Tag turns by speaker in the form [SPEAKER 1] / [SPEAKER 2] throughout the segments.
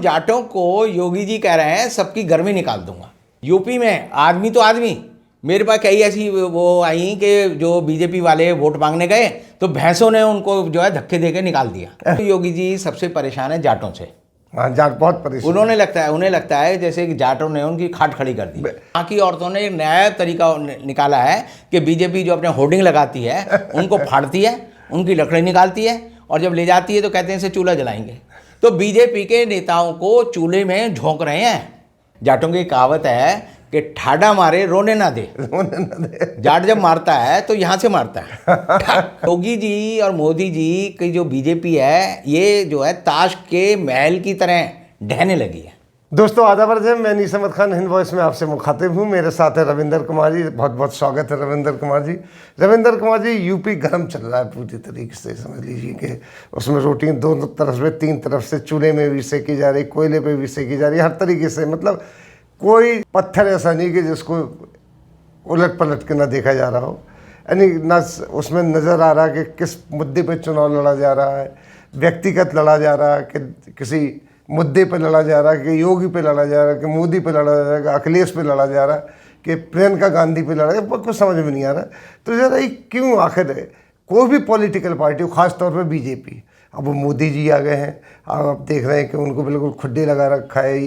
[SPEAKER 1] जाटों को योगी जी कह रहे हैं सबकी गर्मी निकाल दूंगा। यूपी में आदमी तो आदमी, मेरे पास कई ऐसी वो आई कि जो बीजेपी वाले वोट मांगने गए तो भैंसों ने उनको जो है धक्के देके निकाल दिया। तो योगी जी सबसे परेशान है जाटों से।
[SPEAKER 2] हाँ, जाट बहुत परेशान।
[SPEAKER 1] उन्हें लगता है जैसे कि जाटों ने उनकी खाट खड़ी कर दी। यहाँ की औरतों ने एक नया तरीका निकाला है कि बीजेपी जो अपने होर्डिंग लगाती है उनको फाड़ती है, उनकी लकड़ी निकालती है और जब ले जाती है तो कहते हैं इसे चूल्हा जलाएंगे। तो बीजेपी के नेताओं को चूल्हे में झोंक रहे हैं। जाटों की कहावत है कि ठाडा मारे रोने ना दे। जाट जब मारता है तो यहाँ से मारता है। योगी जी और मोदी जी की जो बीजेपी है ये जो है ताश के महल की तरह ढहने लगी है।
[SPEAKER 2] दोस्तों आदाब अर्ज़ है, मैं नीसमत खान हिंद वॉइस में आपसे मुखातिब हूँ। मेरे साथ है रविंदर कुमार जी। बहुत बहुत स्वागत है रविंदर कुमार जी। रविंदर कुमार जी, यूपी गर्म चल रहा है पूरी तरीके से, समझ लीजिए कि उसमें रोटी दोनों तरफ से, तीन तरफ से, चूल्हे में भी सेकी जा रही, कोयले पे भी सेकी जा रही, हर तरीके से। मतलब कोई पत्थर ऐसा नहीं कि जिसको उलट पलट के ना देखा जा रहा हो। यानी ना उसमें नज़र आ रहा है कि किस मुद्दे पे चुनाव लड़ा जा रहा है, व्यक्तिगत लड़ा जा रहा है कि किसी मुद्दे पे लड़ा जा रहा है, कि योगी पे लड़ा जा रहा है, कि मोदी पे लड़ा जा रहा है, कि अखिलेश पे लड़ा जा रहा है, कि प्रियंका गांधी पे लड़ा है, कुछ समझ में नहीं आ रहा। तो ज़रा ये क्यों आखिर है कोई भी पॉलिटिकल पार्टी, ख़ासतौर पर बीजेपी, अब वो मोदी जी आ गए हैं, आप देख रहे हैं कि उनको बिल्कुल खुड्डे लगा रखा है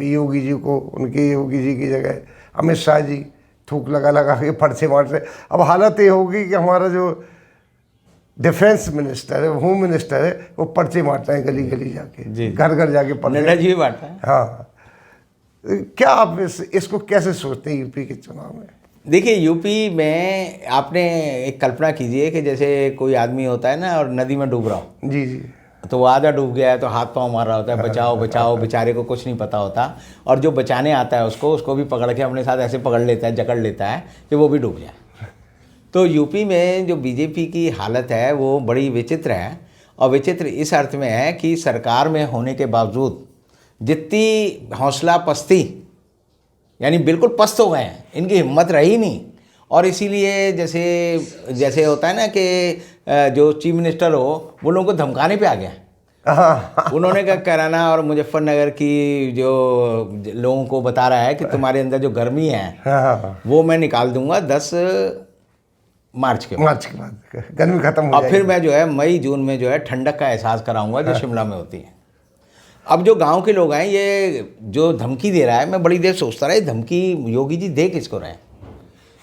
[SPEAKER 2] योगी जी को, उनके योगी जी की जगह अमित शाह जी थूक लगा के फर्चे मार रहे। अब हालत ये होगी कि हमारा जो डिफेंस मिनिस्टर है, होम मिनिस्टर है, वो पर्चे मारते हैं गली गली जाके, घर घर जाके पर्चे
[SPEAKER 1] जी बांटता है।
[SPEAKER 2] हाँ, क्या आप इसको कैसे सोचते हैं यूपी के चुनाव में?
[SPEAKER 1] देखिए, यूपी में आपने एक कल्पना कीजिए कि जैसे कोई आदमी होता है ना और नदी में डूब रहा हो।
[SPEAKER 2] जी जी।
[SPEAKER 1] तो वो आधा डूब गया है तो हाथ पांव मार रहा होता है, बचाओ बचाओ, बेचारे को कुछ नहीं पता होता। और जो बचाने आता है उसको भी पकड़ के अपने साथ ऐसे पकड़ लेता है, जकड़ लेता है कि वो भी डूब जाए। तो यूपी में जो बीजेपी की हालत है वो बड़ी विचित्र है। और विचित्र इस अर्थ में है कि सरकार में होने के बावजूद जितनी हौसला पस्ती, यानी बिल्कुल पस्त हो गए हैं, इनकी हिम्मत रही नहीं। और इसीलिए जैसे होता है ना कि जो चीफ मिनिस्टर हो वो लोगों को धमकाने पे आ गया। उन्होंने क्या कराना और मुजफ्फरनगर की जो लोगों को बता रहा है कि तुम्हारे अंदर जो गर्मी है वो मैं निकाल दूंगा 10 मार्च के बाद
[SPEAKER 2] गर्मी खत्म हो जाएगी।
[SPEAKER 1] और फिर मैं जो है मई जून में जो है ठंडक का एहसास कराऊंगा जो शिमला में होती है। अब जो गांव के लोग हैं, ये जो धमकी दे रहा है, मैं बड़ी देर सोचता रहा, ये धमकी योगी जी दे किसको रहे हैं?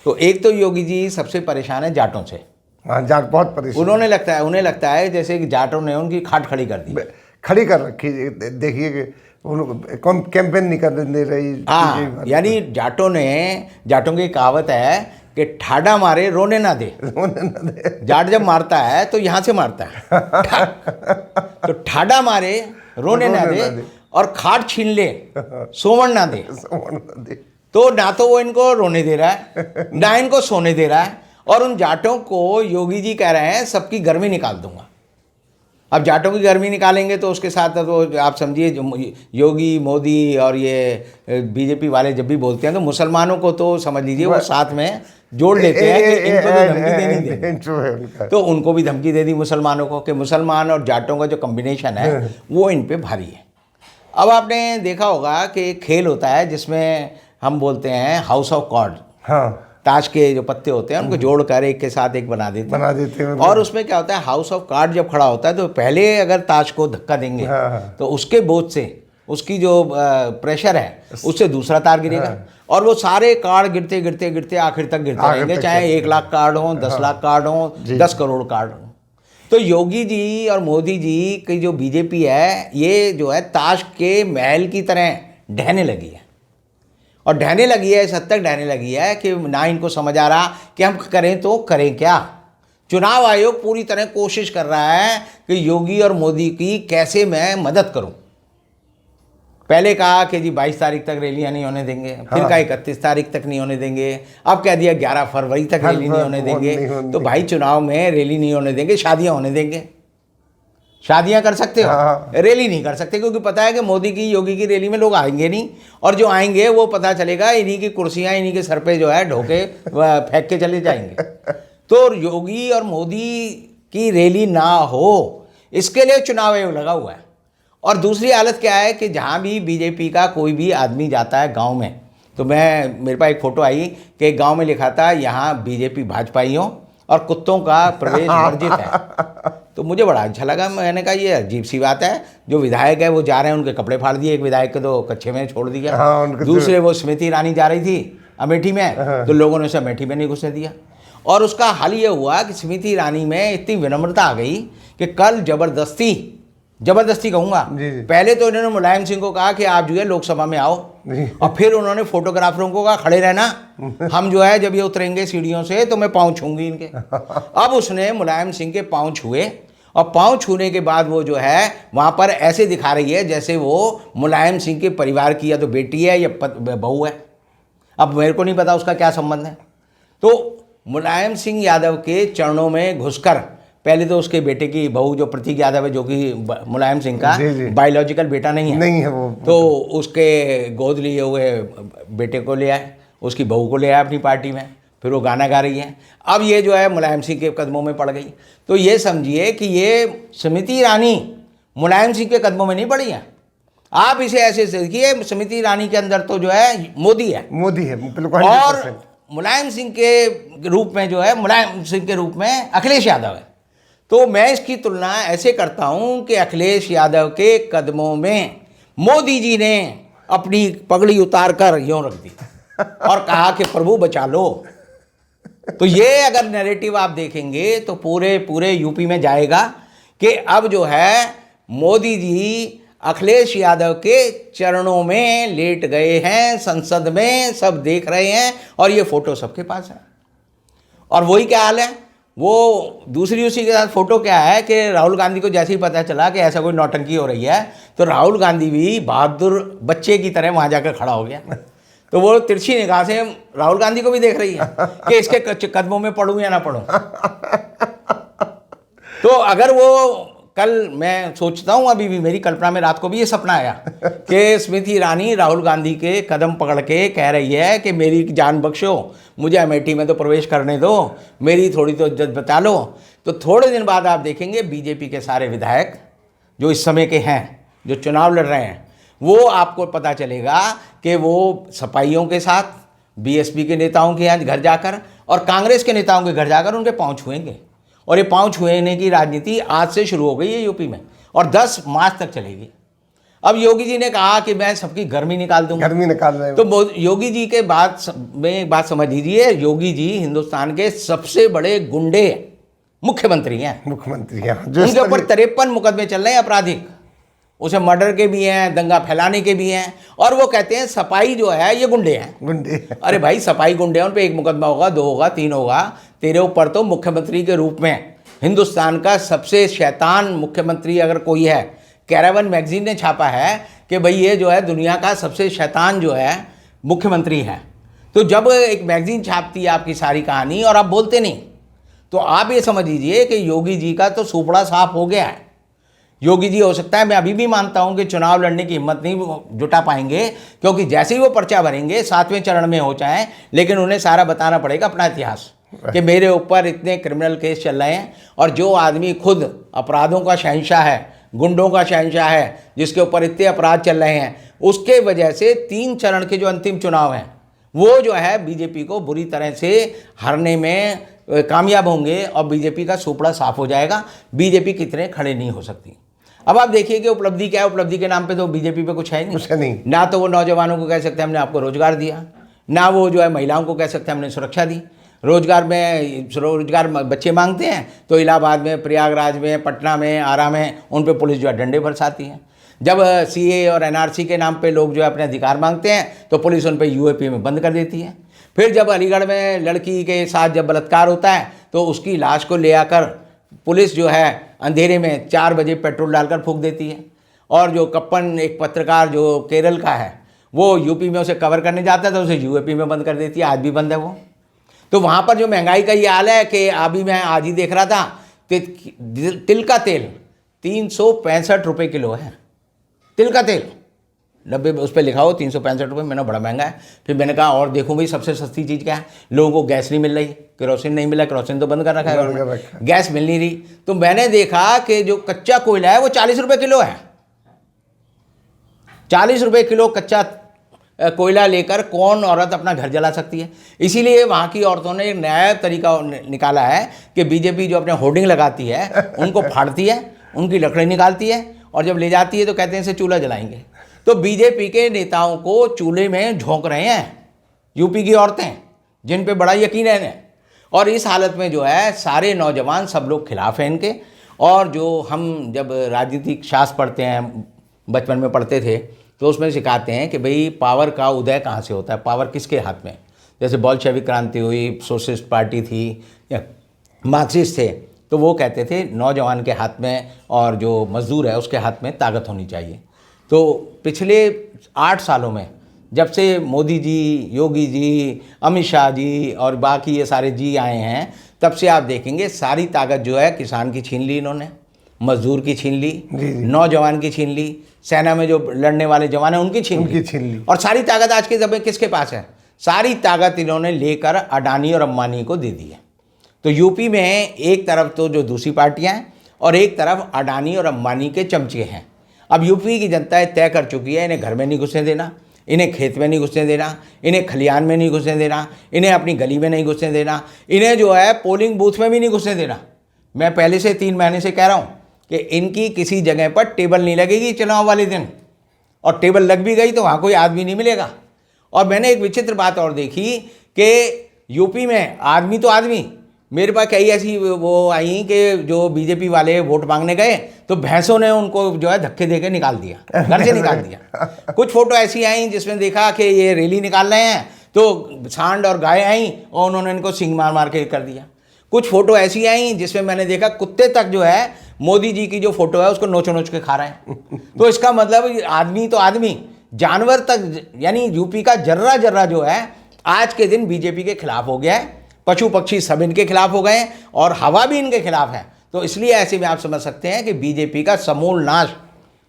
[SPEAKER 1] तो एक तो योगी जी सबसे परेशान है जाटों से।
[SPEAKER 2] हाँ, जाट बहुत परेशान।
[SPEAKER 1] उन्हें लगता है जैसे कि जाटों ने उनकी खाट खड़ी कर दी,
[SPEAKER 2] खड़ी कर रखी। देखिए कि उनको कैंपेन नहीं कर दे रही।
[SPEAKER 1] हाँ, यानी जाटों की कहावत है कि ठाडा मारे रोने ना दे। जाट जब मारता है तो यहाँ से मारता है। तो ठाडा मारे रोने ना दे और खाट छीन ले सोवन ना दे। तो ना तो वो इनको रोने दे रहा है, ना इनको सोने दे रहा है। और उन जाटों को योगी जी कह रहे हैं सबकी गर्मी निकाल दूंगा। अब जाटों की गर्मी निकालेंगे तो उसके साथ तो आप समझिए योगी, मोदी और ये बीजेपी वाले जब भी बोलते हैं तो मुसलमानों को तो समझ लीजिए वो साथ में जोड़ लेते हैं कि इनको तो धमकी देनी दे। तो उनको भी धमकी दे दी मुसलमानों को कि मुसलमान और जाटों का जो कॉम्बिनेशन है वो इन पे भारी है। अब आपने देखा होगा कि एक खेल होता है जिसमें हम बोलते हैं हाउस ऑफ कार्ड।
[SPEAKER 2] हाँ,
[SPEAKER 1] ताश के जो पत्ते होते हैं उनको जोड़कर एक के साथ एक बना देते हैं। और उसमें क्या होता है, हाउस ऑफ कार्ड जब खड़ा होता है तो पहले अगर ताश को धक्का देंगे तो उसके बोझ से, उसकी जो प्रेशर है उससे दूसरा तार गिरेगा और वो सारे कार्ड गिरते गिरते गिरते आखिर तक गिरते रहेंगे, चाहे 1 लाख कार्ड हो, 10 लाख कार्ड हो, 10 करोड़ कार्ड हो। तो योगी जी और मोदी जी की जो बीजेपी है ये जो है ताश के महल की तरह ढहने लगी है। और ढहने लगी है, इस हद तक ढहने लगी है कि ना इनको समझ आ रहा कि हम करें तो करें क्या। चुनाव आयोग पूरी तरह कोशिश कर रहा है कि योगी और मोदी की कैसे मैं मदद करूं। पहले कहा कि जी 22 तारीख तक रैलियां नहीं होने देंगे, फिर कहा 31 तारीख तक नहीं होने देंगे, अब कह दिया 11 फरवरी तक रैली नहीं होने देंगे। तो भाई चुनाव में रैली नहीं होने देंगे, शादियां होने देंगे। शादियां कर सकते हो, रैली नहीं कर सकते, क्योंकि पता है कि मोदी की, योगी की रैली में लोग आएंगे नहीं। और जो आएंगे वो पता चलेगा इन्हीं की कुर्सियां इन्हीं के सर पे जो है ढोके फेंक के चले जाएंगे। तो योगी और मोदी की रैली ना हो इसके लिए चुनाव आयोग लगा हुआ है। और दूसरी हालत क्या है कि जहाँ भी बीजेपी का कोई भी आदमी जाता है गांव में, तो मेरे पास एक फ़ोटो आई कि गांव में लिखा था यहाँ बीजेपी भाजपाइयों और कुत्तों का प्रवेश वर्जित है। तो मुझे बड़ा अच्छा लगा। मैंने कहा ये अजीब सी बात है, जो विधायक है वो जा रहे हैं, उनके कपड़े फाड़ दिए, एक विधायक के तो कच्चे में छोड़ दिया। दूसरे वो स्मृति ईरानी जा रही थी अमेठी में, तो लोगों ने उसे अमेठी में नहीं घुसने दिया। और उसका हल ये हुआ कि स्मृति ईरानी में इतनी विनम्रता आ गई कि कल जबरदस्ती कहूँगा, पहले तो इन्होंने मुलायम सिंह को कहा कि आप जो है लोकसभा में आओ, और फिर उन्होंने फोटोग्राफरों को कहा खड़े रहना, हम जो है जब ये उतरेंगे सीढ़ियों से तो मैं पाँव छूंगी इनके। अब उसने मुलायम सिंह के पाँव छुए, और पाँव छूने के बाद वो जो है वहाँ पर ऐसे दिखा रही है जैसे वो मुलायम सिंह के परिवार की या तो बेटी है या बहू है। अब मेरे को नहीं पता उसका क्या संबंध है। तो मुलायम सिंह यादव के चरणों में घुसकर पहले तो उसके बेटे की बहू जो प्रतीक यादव है, जो कि मुलायम सिंह का बायोलॉजिकल बेटा नहीं है वो, तो उसके गोद लिए हुए बेटे को ले आए, उसकी बहू को ले आए अपनी पार्टी में, फिर वो गाना गा रही है। अब ये जो है मुलायम सिंह के कदमों में पड़ गई। तो ये समझिए कि ये स्मृति ईरानी मुलायम सिंह के कदमों में नहीं पड़ी है। आप इसे ऐसे देखिए, स्मृति ईरानी के अंदर तो जो है मोदी है, और मुलायम सिंह के रूप में जो है मुलायम सिंह के रूप में अखिलेश यादव है। तो मैं इसकी तुलना ऐसे करता हूं कि अखिलेश यादव के कदमों में मोदी जी ने अपनी पगड़ी उतार कर यूं रख दी और कहा कि प्रभु बचा लो। तो ये अगर नैरेटिव आप देखेंगे तो पूरे यूपी में जाएगा कि अब जो है मोदी जी अखिलेश यादव के चरणों में लेट गए हैं, संसद में सब देख रहे हैं, और ये फोटो सबके पास है। और वही क्या हाल है, वो दूसरी उसी के साथ फोटो क्या है कि राहुल गांधी को जैसे ही पता चला कि ऐसा कोई नौटंकी हो रही है, तो राहुल गांधी भी बहादुर बच्चे की तरह वहाँ जाकर खड़ा हो गया। तो वो तिरछी निगाह से राहुल गांधी को भी देख रही है कि इसके कदमों में पढ़ूं या ना पढ़ूं। तो अगर वो कल, मैं सोचता हूँ अभी भी, मेरी कल्पना में रात को भी ये सपना आया कि स्मृति ईरानी राहुल गांधी के कदम पकड़ के कह रही है कि मेरी जान बख्शो, मुझे अमेठी में तो प्रवेश करने दो, मेरी थोड़ी तो इज्जत बचा लो। तो थोड़े दिन बाद आप देखेंगे बीजेपी के सारे विधायक जो इस समय के हैं, जो चुनाव लड़ रहे हैं, वो आपको पता चलेगा कि वो सपाइयों के साथ, बीएसपी के नेताओं के यहाँ घर जाकर और कांग्रेस के नेताओं के घर जाकर उनके पाँव छुएंगे। और ये पाँव छुएने की राजनीति आज से शुरू हो गई है यूपी में, और 10 मार्च तक चलेगी। अब योगी जी ने कहा कि मैं सबकी गर्मी निकाल दूंगा, गर्मी निकाल रहे हैं। तो योगी जी के बात में एक बात समझ लीजिए, योगी जी हिंदुस्तान के सबसे बड़े गुंडे मुख्यमंत्री हैं। उनके ऊपर 53 मुकदमे चल रहे हैं आपराधिक, उसे मर्डर के भी हैं, दंगा फैलाने के भी हैं, और वो कहते हैं सपाई जो है ये गुंडे हैं। अरे भाई, सपाई गुंडे हैं, उन पे 1 मुकदमा होगा, 2 होगा, 3 होगा, तेरे ऊपर तो मुख्यमंत्री के रूप में हिंदुस्तान का सबसे शैतान मुख्यमंत्री अगर कोई है, कैरावन मैगजीन ने छापा है कि भाई ये जो है दुनिया का सबसे शैतान जो है मुख्यमंत्री है। तो जब एक मैगजीन छापती है आपकी सारी कहानी और आप बोलते नहीं, तो आप ये समझ लीजिए कि योगी जी का तो सुपड़ा साफ हो गया है। योगी जी हो सकता है, मैं अभी भी मानता हूं कि चुनाव लड़ने की हिम्मत नहीं जुटा पाएंगे, क्योंकि जैसे ही वो पर्चा भरेंगे 7वें चरण में हो जाए, लेकिन उन्हें सारा बताना पड़ेगा अपना इतिहास कि मेरे ऊपर इतने क्रिमिनल केस चल रहे हैं। और जो आदमी खुद अपराधों का शहंशाह है, गुंडों का शहंशाह है, जिसके ऊपर इतने अपराध चल रहे हैं, उसके वजह से 3 चरण के जो अंतिम चुनाव हैं वो जो है बीजेपी को बुरी तरह से हारने में कामयाब होंगे, और बीजेपी का सुपड़ा साफ हो जाएगा। बीजेपी कितने खड़े नहीं हो सकती। अब आप देखिए कि उपलब्धि क्या है। उपलब्धि के नाम पे तो बीजेपी पे कुछ है नहीं। ना तो वो नौजवानों को कह सकते हैं हमने आपको रोजगार दिया, ना वो जो है महिलाओं को कह सकते हैं हमने सुरक्षा दी। रोजगार बच्चे मांगते हैं तो इलाहाबाद में, प्रयागराज में, पटना में, आरा में उन पे पुलिस जो है डंडे बरसाती है। जब सीए और एनआरसी के नाम पे लोग जो है अपने अधिकार मांगते हैं तो पुलिस उन पे यूएपी में बंद कर देती है। फिर जब अलीगढ़ में लड़की के साथ जब बलात्कार होता है तो उसकी लाश को ले आकर पुलिस जो है अंधेरे में 4 बजे पेट्रोल डालकर फूंक देती है। और जो कप्पन, एक पत्रकार जो केरल का है, वो यूपी में उसे कवर करने जाता है तो उसे यूएपी में बंद कर देती है। आज भी बंद है वो। तो वहाँ पर जो महंगाई का ये हाल है कि अभी मैं आज ही देख रहा था, तिल का तेल 365 रुपये किलो है। तिल का तेल 90, उस पर लिखा हो 365 रुपये। मैंने बड़ा महंगा है। फिर मैंने कहा और देखूँ भाई सबसे सस्ती चीज़ क्या है। लोगों को गैस नहीं मिल रही, केरोसिन नहीं मिला, केरोसिन तो बंद कर रखा है, गैस मिल नहीं रही। तो मैंने देखा कि जो कच्चा कोयला है वो 40 रुपये किलो है। 40 रुपए किलो कच्चा कोयला लेकर कौन औरत अपना घर जला सकती है? इसीलिए वहाँ की औरतों ने एक नया तरीका निकाला है कि बीजेपी जो अपने होर्डिंग लगाती है उनको फाड़ती है, उनकी लकड़ी निकालती है और जब ले जाती है तो कहते हैं इसे चूल्हा जलाएंगे। तो बीजेपी के नेताओं को चूल्हे में झोंक रहे हैं यूपी की औरतें, जिन पे बड़ा यकीन है। और इस हालत में जो है सारे नौजवान सब लोग खिलाफ हैं इनके। और जो हम जब राजनीतिक शास्त्र पढ़ते हैं, बचपन में पढ़ते थे, तो उसमें सिखाते हैं कि भाई पावर का उदय कहाँ से होता है, पावर किसके हाथ में। जैसे बोल्शेविक क्रांति हुई, सोशलिस्ट पार्टी थी या मार्क्सिस्ट थे, तो वो कहते थे नौजवान के हाथ में और जो मजदूर है उसके हाथ में ताकत होनी चाहिए। तो पिछले 8 सालों में जब से मोदी जी, योगी जी, अमित शाह जी और बाकी ये सारे जी आए हैं, तब से आप देखेंगे सारी ताकत जो है किसान की छीन ली इन्होंने, मजदूर की छीन ली, नौजवान की छीन ली, सेना में जो लड़ने वाले जवान हैं उनकी छीन ली। और सारी ताकत आज के समय किसके पास है? सारी ताकत इन्होंने लेकर अडानी और अंबानी को दे दी है। तो यूपी में एक तरफ तो जो दूसरी पार्टियां हैं और एक तरफ अडानी और अंबानी के चमचे हैं। अब यूपी की जनता तय कर चुकी है इन्हें घर में नहीं घुसने देना, इन्हें खेत में नहीं घुसने देना, इन्हें खलियान में नहीं घुसने देना, इन्हें अपनी गली में नहीं घुसने देना, इन्हें जो है पोलिंग बूथ में भी नहीं घुसने देना। मैं पहले से 3 महीने से कह रहा हूँ कि इनकी किसी जगह पर टेबल नहीं लगेगी चुनाव वाले दिन, और टेबल लग भी गई तो वहाँ कोई आदमी नहीं मिलेगा। और मैंने एक विचित्र बात और देखी कि यूपी में आदमी तो आदमी, मेरे पास कई ऐसी वो आई कि जो बीजेपी वाले वोट मांगने गए तो भैंसों ने उनको जो है धक्के दे के निकाल दिया, घर से निकाल दिया। कुछ फोटो ऐसी आई जिसमें देखा कि ये रैली निकाल रहे हैं तो सांड और गाय आई और उन्होंने इनको सींग मार मार के कर दिया। कुछ फोटो ऐसी आई जिसमें मैंने देखा कुत्ते तक जो है मोदी जी की जो फोटो है उसको नोच नोच के खा रहे हैं। तो इसका मतलब आदमी तो आदमी, जानवर तक, यानी यूपी का जर्रा जर्रा जो है आज के दिन बीजेपी के खिलाफ हो गया है। पशु पक्षी सब इनके खिलाफ हो गए हैं और हवा भी इनके खिलाफ है। तो इसलिए ऐसे में आप समझ सकते हैं कि बीजेपी का समूल नाश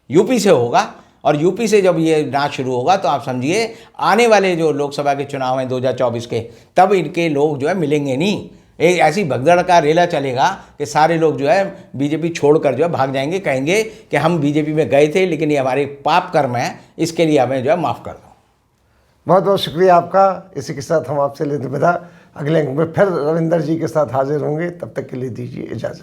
[SPEAKER 1] यूपी से होगा। और यूपी से जब ये नाश शुरू होगा तो आप समझिए आने वाले जो लोकसभा के चुनाव हैं 2024 के, तब इनके लोग जो है मिलेंगे नहीं। एक ऐसी भगदड़ का रेला चलेगा कि सारे लोग जो है बीजेपी छोड़कर जो है भाग जाएंगे, कहेंगे कि हम बीजेपी में गए थे लेकिन ये हमारे पाप कर्म है, इसके लिए हमें जो है माफ़ कर दो।
[SPEAKER 2] बहुत बहुत शुक्रिया आपका। इसी के साथ हम आपसे लेते विदा। अगले अंक में फिर रविंदर जी के साथ हाजिर होंगे, तब तक के लिए दीजिए इजाज़त।